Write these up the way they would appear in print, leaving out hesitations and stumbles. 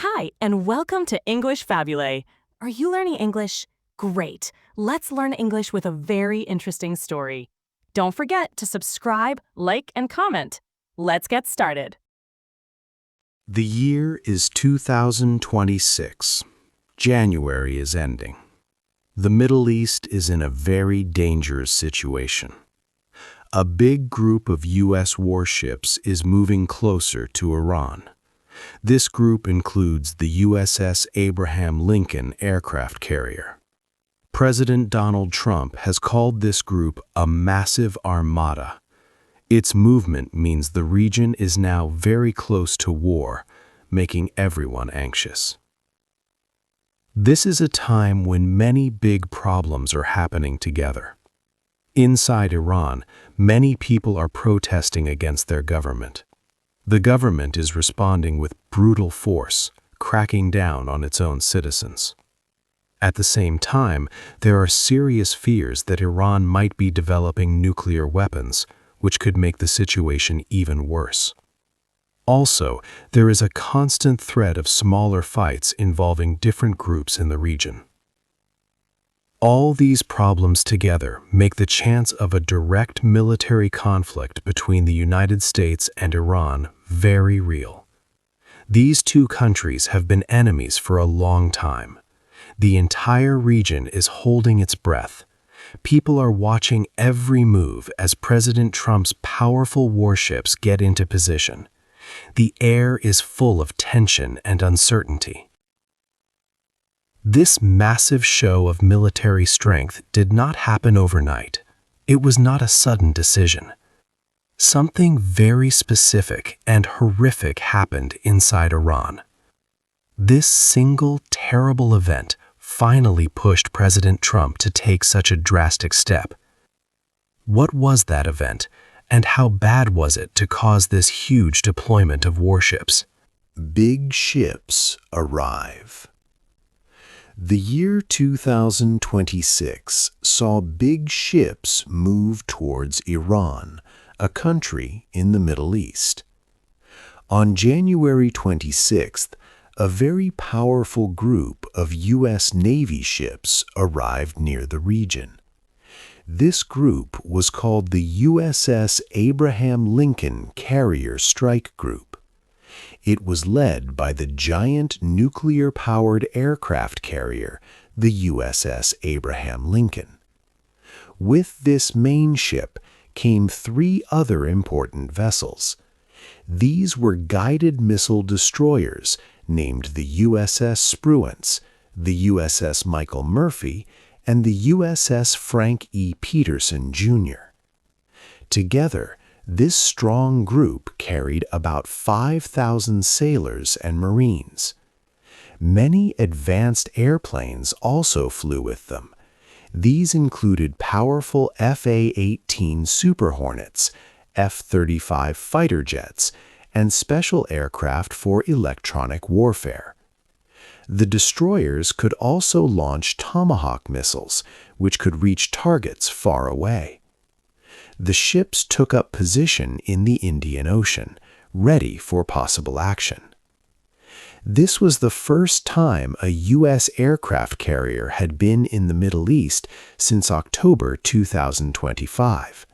Hi, and welcome to English-Fabule. Are you learning English? Great. Let's learn English with a very interesting story. Don't forget to subscribe, like, and comment. Let's get started. The year is 2026. January is ending. The Middle East is in a very dangerous situation. A big group of U.S. warships is moving closer to Iran. This group includes the USS Abraham Lincoln aircraft carrier. President Donald Trump has called this group a massive armada. Its movement means the region is now very close to war, making everyone anxious. This is a time when many big problems are happening together. Inside Iran, many people are protesting against their government. The government is responding with brutal force, cracking down on its own citizens. At the same time, there are serious fears that Iran might be developing nuclear weapons, which could make the situation even worse. Also, there is a constant threat of smaller fights involving different groups in the region. All these problems together make the chance of a direct military conflict between the United States and Iran very real. These two countries have been enemies for a long time. The entire region is holding its breath. People are watching every move as President Trump's powerful warships get into position. The air is full of tension and uncertainty. This massive show of military strength did not happen overnight. It was not a sudden decision. Something very specific and horrific happened inside Iran. This single terrible event finally pushed President Trump to take such a drastic step. What was that event, and how bad was it to cause this huge deployment of warships? Big ships arrive. The year 2026 saw big ships move towards Iran, a country in the Middle East. On January 26th, a very powerful group of U.S. Navy ships arrived near the region. This group was called the USS Abraham Lincoln Carrier Strike Group. It was led by the giant nuclear-powered aircraft carrier, the USS Abraham Lincoln. With this main ship came three other important vessels. These were guided missile destroyers named the USS Spruance, the USS Michael Murphy, and the USS Frank E. Peterson, Jr. Together, this strong group carried about 5,000 sailors and Marines. Many advanced airplanes also flew with them. These included powerful F/A-18 Super Hornets, F-35 fighter jets, and special aircraft for electronic warfare. The destroyers could also launch Tomahawk missiles, which could reach targets far away. The ships took up position in the Indian Ocean, ready for possible action. This was the first time a U.S. aircraft carrier had been in the Middle East since October 2025.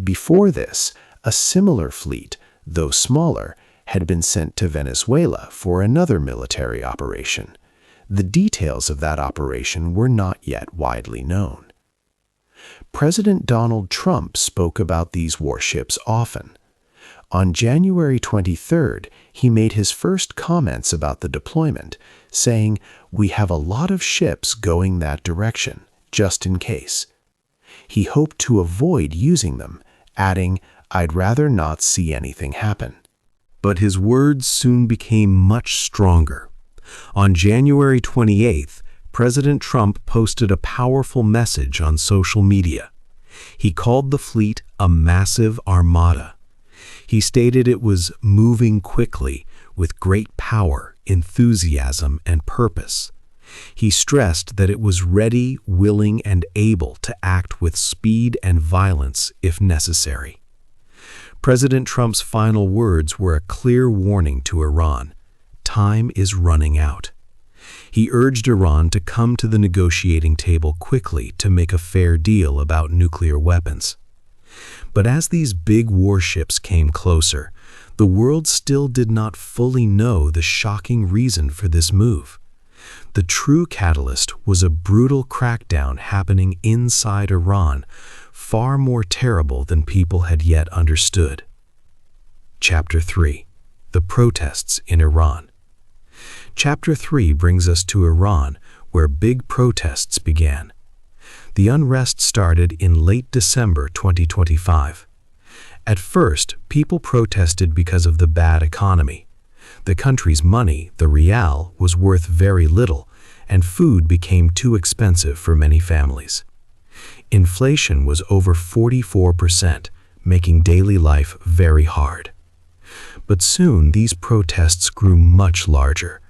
Before this, a similar fleet, though smaller, had been sent to Venezuela for another military operation. The details of that operation were not yet widely known. President Donald Trump spoke about these warships often. On January 23rd, he made his first comments about the deployment, saying, "We have a lot of ships going that direction, just in case." He hoped to avoid using them, adding, "I'd rather not see anything happen." But his words soon became much stronger. On January 28th, President Trump posted a powerful message on social media. He called the fleet a massive armada. He stated it was moving quickly with great power, enthusiasm, and purpose. He stressed that it was ready, willing, and able to act with speed and violence if necessary. President Trump's final words were a clear warning to Iran. time is running out. He urged Iran to come to the negotiating table quickly to make a fair deal about nuclear weapons. But as these big warships came closer, the world still did not fully know the shocking reason for this move. The true catalyst was a brutal crackdown happening inside Iran, far more terrible than people had yet understood. Chapter 3. The protests in Iran. Chapter 3 brings us to Iran, where big protests began. The unrest started in late December 2025. At first, people protested because of the bad economy. The country's money, the rial, was worth very little, and food became too expensive for many families. Inflation was over 44%, making daily life very hard. But soon these protests grew much larger.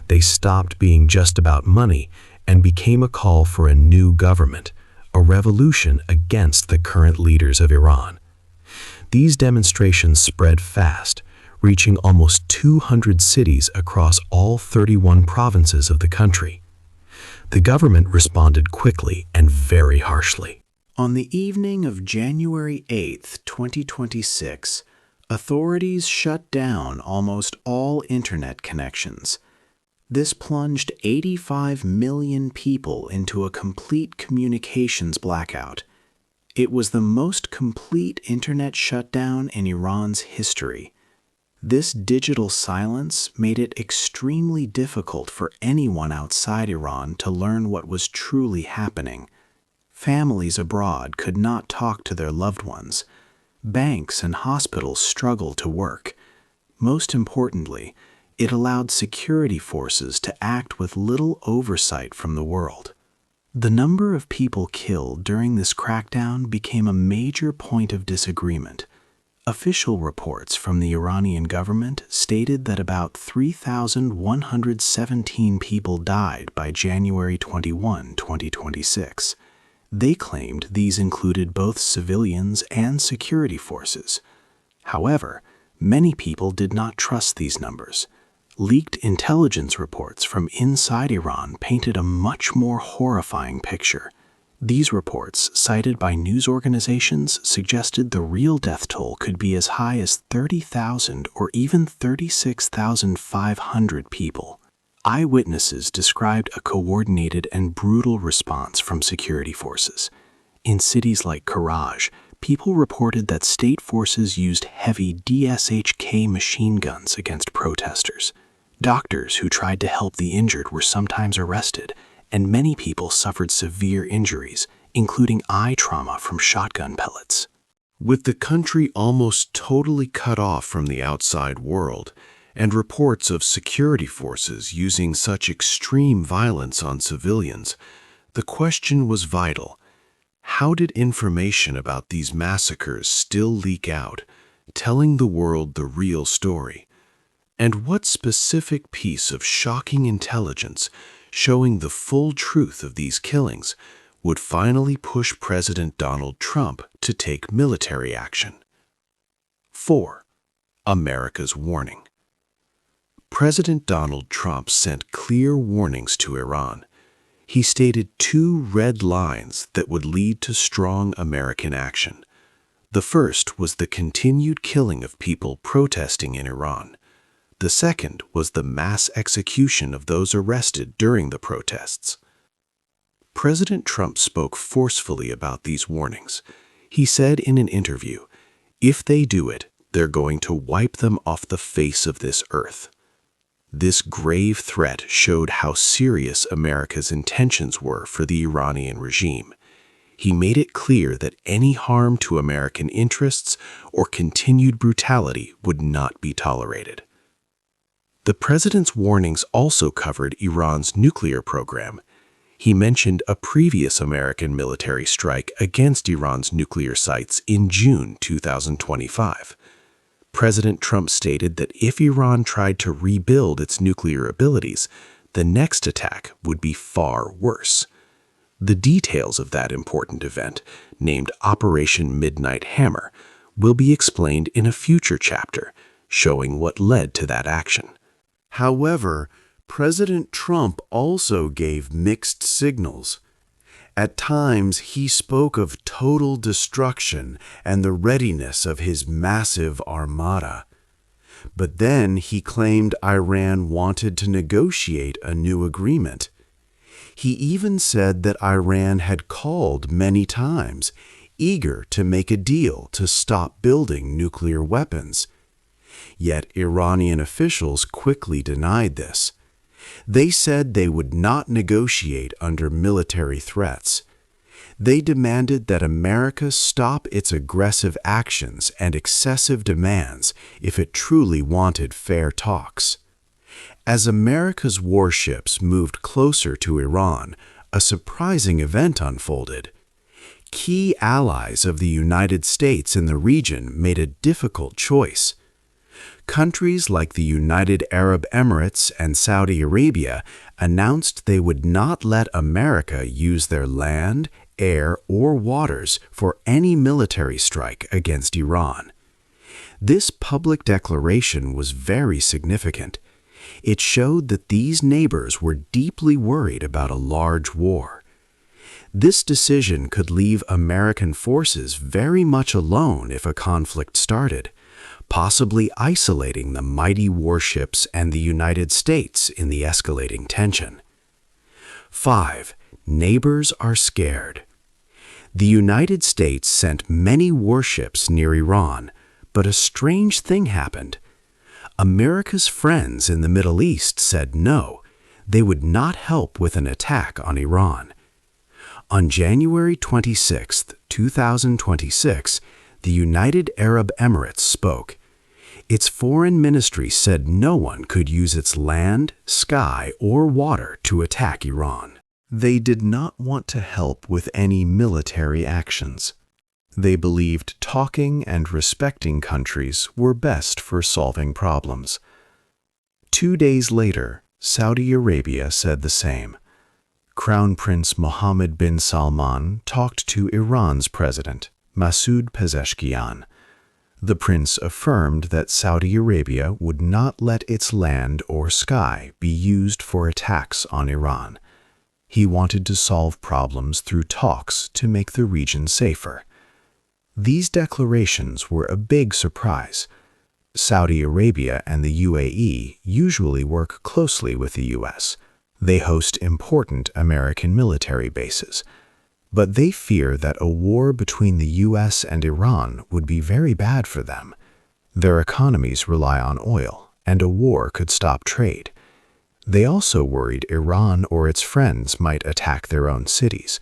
They stopped being just about money and became a call for a new government, a revolution against the current leaders of Iran. These demonstrations spread fast, reaching almost 200 cities across all 31 provinces of the country. The government responded quickly and very harshly. On the evening of January 8, 2026, authorities shut down almost all internet connections. This plunged 85 million people into a complete communications blackout. It was the most complete internet shutdown in Iran's history. This digital silence made it extremely difficult for anyone outside Iran to learn what was truly happening. Families abroad could not talk to their loved ones. Banks and hospitals struggled to work. Most importantly, it allowed security forces to act with little oversight from the world. The number of people killed during this crackdown became a major point of disagreement. Official reports from the Iranian government stated that about 3,117 people died by January 21, 2026. They claimed these included both civilians and security forces. However, many people did not trust these numbers. Leaked intelligence reports from inside Iran painted a much more horrifying picture. These reports, cited by news organizations, suggested the real death toll could be as high as 30,000 or even 36,500 people. Eyewitnesses described a coordinated and brutal response from security forces. In cities like Karaj, people reported that state forces used heavy DSHK machine guns against protesters. Doctors who tried to help the injured were sometimes arrested, and many people suffered severe injuries, including eye trauma from shotgun pellets. With the country almost totally cut off from the outside world, and reports of security forces using such extreme violence on civilians, the question was vital. How did information about these massacres still leak out, telling the world the real story? And what specific piece of shocking intelligence showing the full truth of these killings would finally push President Donald Trump to take military action? 4. America's warning. President Donald Trump sent clear warnings to Iran. He stated 2 red lines that would lead to strong American action. The first was the continued killing of people protesting in Iran. The second was the mass execution of those arrested during the protests. President Trump spoke forcefully about these warnings. He said in an interview, "If they do it, they're going to wipe them off the face of this earth." This grave threat showed how serious America's intentions were for the Iranian regime. He made it clear that any harm to American interests or continued brutality would not be tolerated. The president's warnings also covered Iran's nuclear program. He mentioned a previous American military strike against Iran's nuclear sites in June 2025. President Trump stated that if Iran tried to rebuild its nuclear abilities, the next attack would be far worse. The details of that important event, named Operation Midnight Hammer, will be explained in a future chapter, showing what led to that action. However, President Trump also gave mixed signals. At times, he spoke of total destruction and the readiness of his massive armada. But then he claimed Iran wanted to negotiate a new agreement. He even said that Iran had called many times, eager to make a deal to stop building nuclear weapons. Yet Iranian officials quickly denied this. They said they would not negotiate under military threats. They demanded that America stop its aggressive actions and excessive demands if it truly wanted fair talks. As America's warships moved closer to Iran, a surprising event unfolded. Key allies of the United States in the region made a difficult choice. Countries like the United Arab Emirates and Saudi Arabia announced they would not let America use their land, air, or waters for any military strike against Iran. This public declaration was very significant. It showed that these neighbors were deeply worried about a large war. This decision could leave American forces very much alone if a conflict started, possibly isolating the mighty warships and the United States in the escalating tension. 5. Neighbors are scared. The United States sent many warships near Iran, but a strange thing happened. America's friends in the Middle East said no, they would not help with an attack on Iran. On January 26, 2026, the United Arab Emirates spoke. Its foreign ministry said no one could use its land, sky, or water to attack Iran. They did not want to help with any military actions. They believed talking and respecting countries were best for solving problems. 2 days later, Saudi Arabia said the same. Crown Prince Mohammed bin Salman talked to Iran's president, Masoud Pezeshkian. The prince affirmed that Saudi Arabia would not let its land or sky be used for attacks on Iran. He wanted to solve problems through talks to make the region safer. These declarations were a big surprise. Saudi Arabia and the UAE usually work closely with the U.S. They host important American military bases. But they fear that a war between the U.S. and Iran would be very bad for them. Their economies rely on oil, and a war could stop trade. They also worried Iran or its friends might attack their own cities,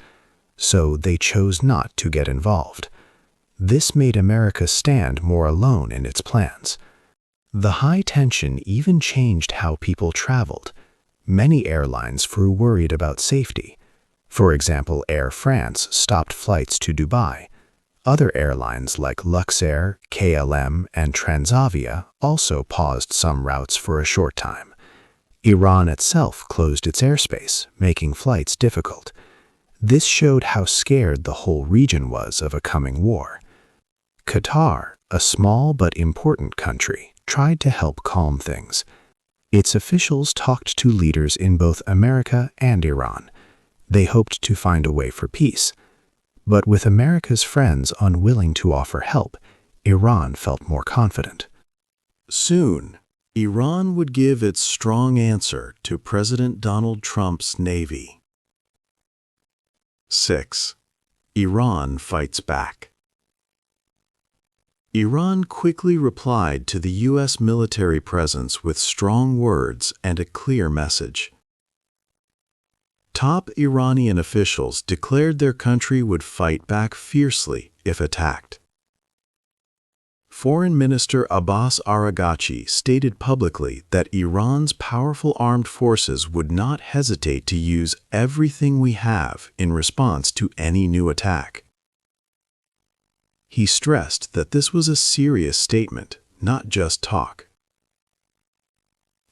so they chose not to get involved. This made America stand more alone in its plans. The high tension even changed how people traveled. Many airlines grew worried about safety. For example, Air France stopped flights to Dubai. Other airlines like Luxair, KLM, and Transavia also paused some routes for a short time. Iran itself closed its airspace, making flights difficult. This showed how scared the whole region was of a coming war. Qatar, a small but important country, tried to help calm things. Its officials talked to leaders in both America and Iran. They hoped to find a way for peace. But with America's friends unwilling to offer help, Iran felt more confident. Soon, Iran would give its strong answer to President Donald Trump's Navy. 6. Iran fights back. Iran quickly replied to the U.S. military presence with strong words and a clear message. Top Iranian officials declared their country would fight back fiercely if attacked. Foreign Minister Abbas Araghchi stated publicly that Iran's powerful armed forces would not hesitate to use everything we have in response to any new attack. He stressed that this was a serious statement, not just talk.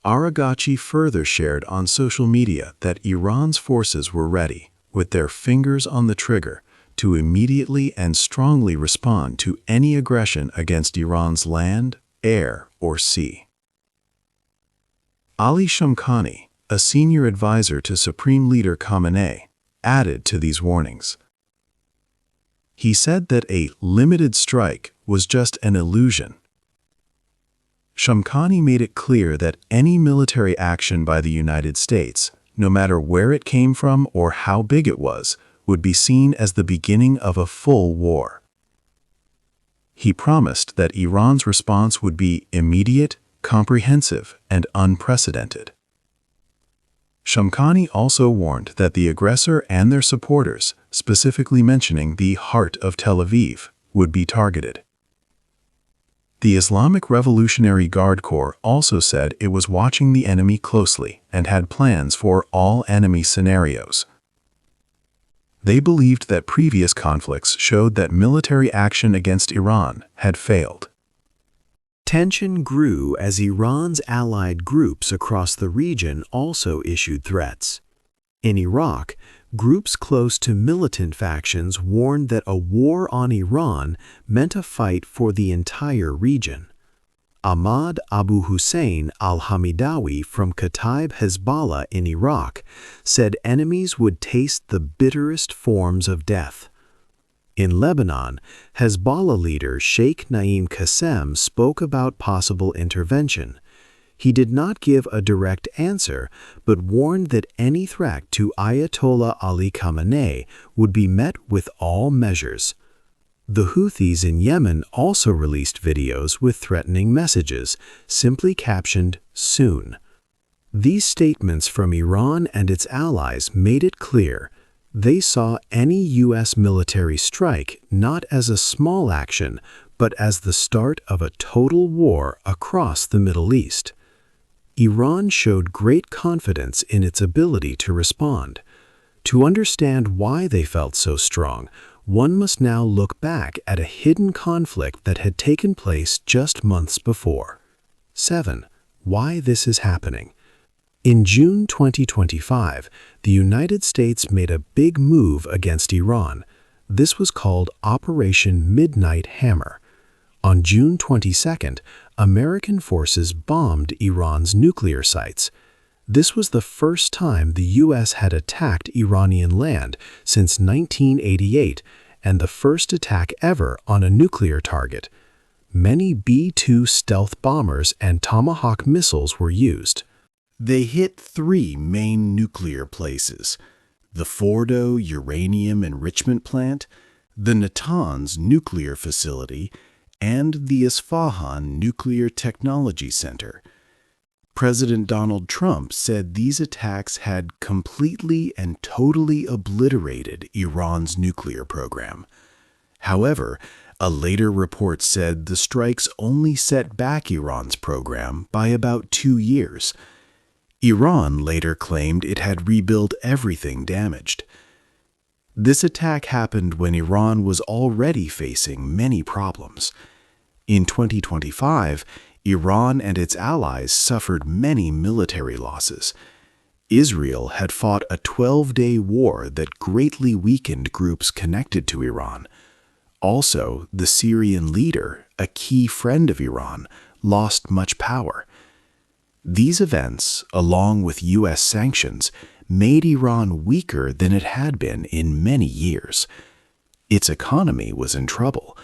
Araghchi further shared on social media that Iran's forces were ready, with their fingers on the trigger, to immediately and strongly respond to any aggression against Iran's land, air, or sea. Ali Shamkhani, a senior advisor to Supreme Leader Khamenei, added to these warnings. He said that a limited strike was just an illusion. Shamkhani made it clear that any military action by the United States, no matter where it came from or how big it was, would be seen as the beginning of a full war. He promised that Iran's response would be immediate, comprehensive, and unprecedented. Shamkhani also warned that the aggressor and their supporters, specifically mentioning the heart of Tel Aviv, would be targeted. The Islamic Revolutionary Guard Corps also said it was watching the enemy closely and had plans for all enemy scenarios. They believed that previous conflicts showed that military action against Iran had failed. Tension grew as Iran's allied groups across the region also issued threats. In Iraq, groups close to militant factions warned that a war on Iran meant a fight for the entire region. Ahmad Abu Hussein al-Hamidawi from Kataib Hezbollah in Iraq said enemies would taste the bitterest forms of death. In Lebanon, Hezbollah leader Sheikh Naim Qassem spoke about possible intervention. He did not give a direct answer, but warned that any threat to Ayatollah Ali Khamenei would be met with all measures. The Houthis in Yemen also released videos with threatening messages, simply captioned, "Soon." These statements from Iran and its allies made it clear they saw any U.S. military strike not as a small action, but as the start of a total war across the Middle East. Iran showed great confidence in its ability to respond. To understand why they felt so strong, one must now look back at a hidden conflict that had taken place just months before. 7. Why this is happening. In June 2025, the United States made a big move against Iran. This was called Operation Midnight Hammer. On June 22nd, American forces bombed Iran's nuclear sites. This was the first time the U.S. had attacked Iranian land since 1988, and the first attack ever on a nuclear target. Many B-2 stealth bombers and Tomahawk missiles were used. They hit 3 main nuclear places: the Fordo uranium enrichment plant, the Natanz nuclear facility, and the Isfahan Nuclear Technology Center. President Donald Trump said these attacks had completely and totally obliterated Iran's nuclear program. However, a later report said the strikes only set back Iran's program by about 2 years. Iran later claimed it had rebuilt everything damaged. This attack happened when Iran was already facing many problems. In 2025, Iran and its allies suffered many military losses. Israel had fought a 12-day war that greatly weakened groups connected to Iran. Also, the Syrian leader, a key friend of Iran, lost much power. These events, along with U.S. sanctions, made Iran weaker than it had been in many years. Its economy was in trouble.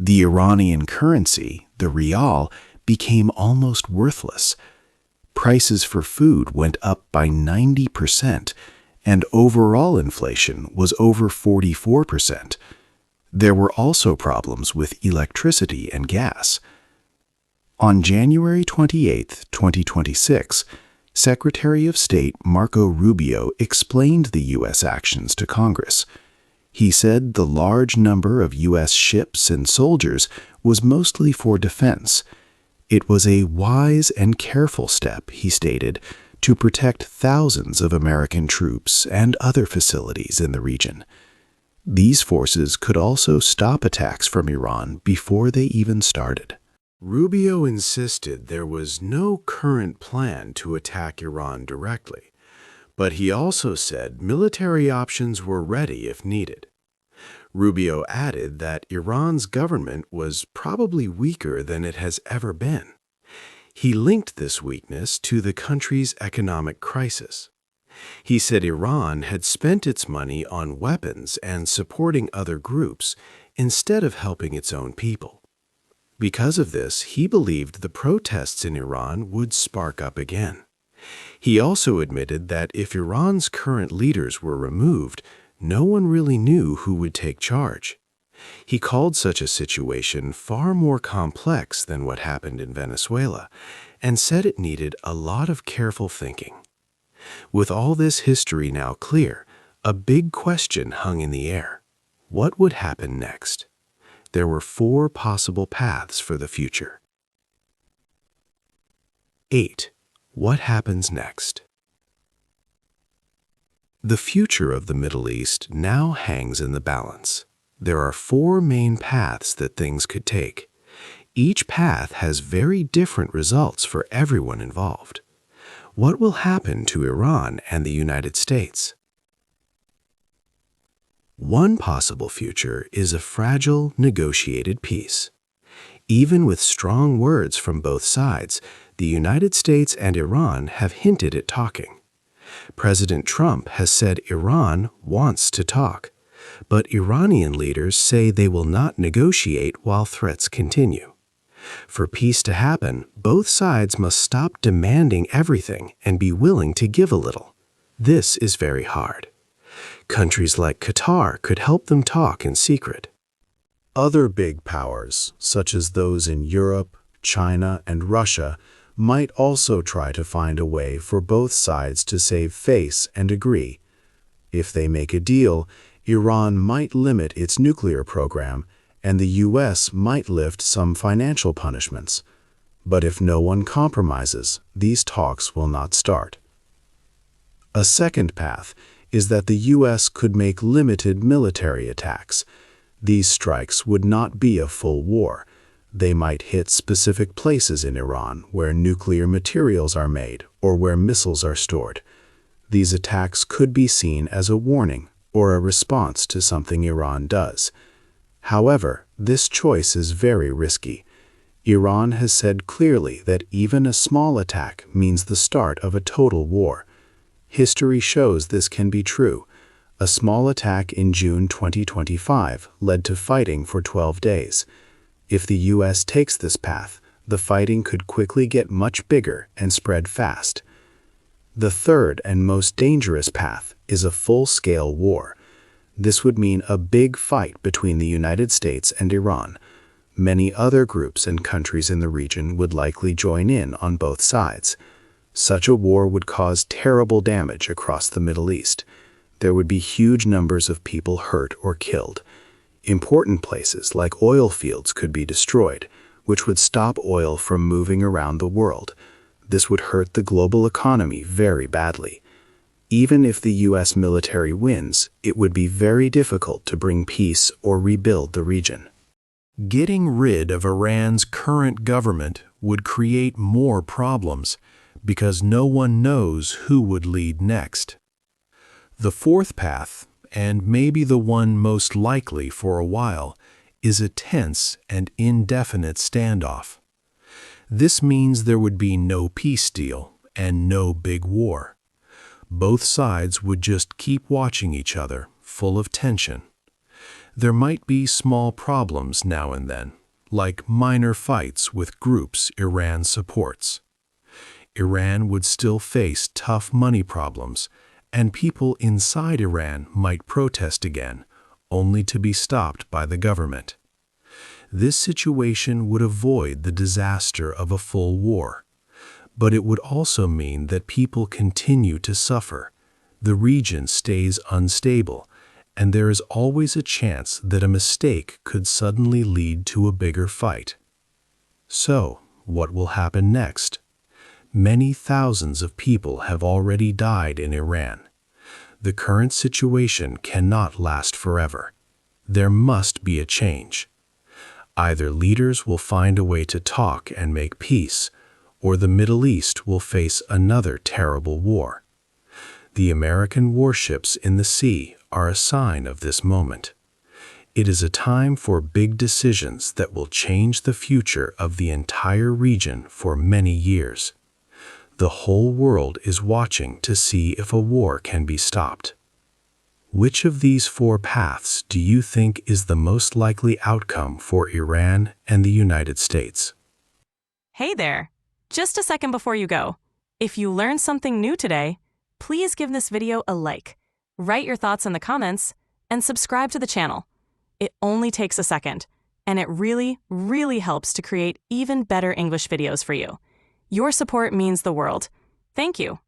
The Iranian currency, the rial, became almost worthless. Prices for food went up by 90%, and overall inflation was over 44%. There were also problems with electricity and gas. On January 28, 2026, Secretary of State Marco Rubio explained the U.S. actions to Congress. He said the large number of U.S. ships and soldiers was mostly for defense. It was a wise and careful step, he stated, to protect thousands of American troops and other facilities in the region. These forces could also stop attacks from Iran before they even started. Rubio insisted there was no current plan to attack Iran directly, but he also said military options were ready if needed. Rubio added that Iran's government was probably weaker than it has ever been. He linked this weakness to the country's economic crisis. He said Iran had spent its money on weapons and supporting other groups instead of helping its own people. Because of this, he believed the protests in Iran would spark up again. He also admitted that if Iran's current leaders were removed, no one really knew who would take charge. He called such a situation far more complex than what happened in Venezuela, and said it needed a lot of careful thinking. With all this history now clear, a big question hung in the air. What would happen next? There were 4 possible paths for the future. 8. What happens next? The future of the Middle East now hangs in the balance. There are 4 main paths that things could take. Each path has very different results for everyone involved. What will happen to Iran and the United States? One possible future is a fragile, negotiated peace. Even with strong words from both sides, the United States and Iran have hinted at talking. President Trump has said Iran wants to talk, but Iranian leaders say they will not negotiate while threats continue. For peace to happen, both sides must stop demanding everything and be willing to give a little. This is very hard. Countries like Qatar could help them talk in secret. Other big powers, such as those in Europe, China, and Russia, might also try to find a way for both sides to save face and agree. If they make a deal, Iran might limit its nuclear program, and the U.S. might lift some financial punishments. But if no one compromises, these talks will not start. A second path is that the U.S. could make limited military attacks. These strikes would not be a full war. They might hit specific places in Iran where nuclear materials are made or where missiles are stored. These attacks could be seen as a warning or a response to something Iran does. However, this choice is very risky. Iran has said clearly that even a small attack means the start of a total war. History shows this can be true. A small attack in June 2025 led to fighting for 12 days. If the U.S. takes this path, the fighting could quickly get much bigger and spread fast. The third and most dangerous path is a full-scale war. This would mean a big fight between the United States and Iran. Many other groups and countries in the region would likely join in on both sides. Such a war would cause terrible damage across the Middle East. There would be huge numbers of people hurt or killed. Important places like oil fields could be destroyed, which would stop oil from moving around the world. This would hurt the global economy very badly. Even if the U.S. military wins, it would be very difficult to bring peace or rebuild the region. Getting rid of Iran's current government would create more problems because no one knows who would lead next. The fourth path, and maybe the one most likely for a while, is a tense and indefinite standoff. This means there would be no peace deal and no big war. Both sides would just keep watching each other, full of tension. There might be small problems now and then, like minor fights with groups Iran supports. Iran would still face tough money problems, and people inside Iran might protest again, only to be stopped by the government. This situation would avoid the disaster of a full war, but it would also mean that people continue to suffer. The region stays unstable, and there is always a chance that a mistake could suddenly lead to a bigger fight. So, what will happen next? Many thousands of people have already died in Iran. The current situation cannot last forever. There must be a change. Either leaders will find a way to talk and make peace, or the Middle East will face another terrible war. The American warships in the sea are a sign of this moment. It is a time for big decisions that will change the future of the entire region for many years. The whole world is watching to see if a war can be stopped. Which of these four paths do you think is the most likely outcome for Iran and the United States? Hey there! Just a second before you go. If you learned something new today, please give this video a like, write your thoughts in the comments, and subscribe to the channel. It only takes a second, and it really, really helps to create even better English videos for you. Your support means the world. Thank you.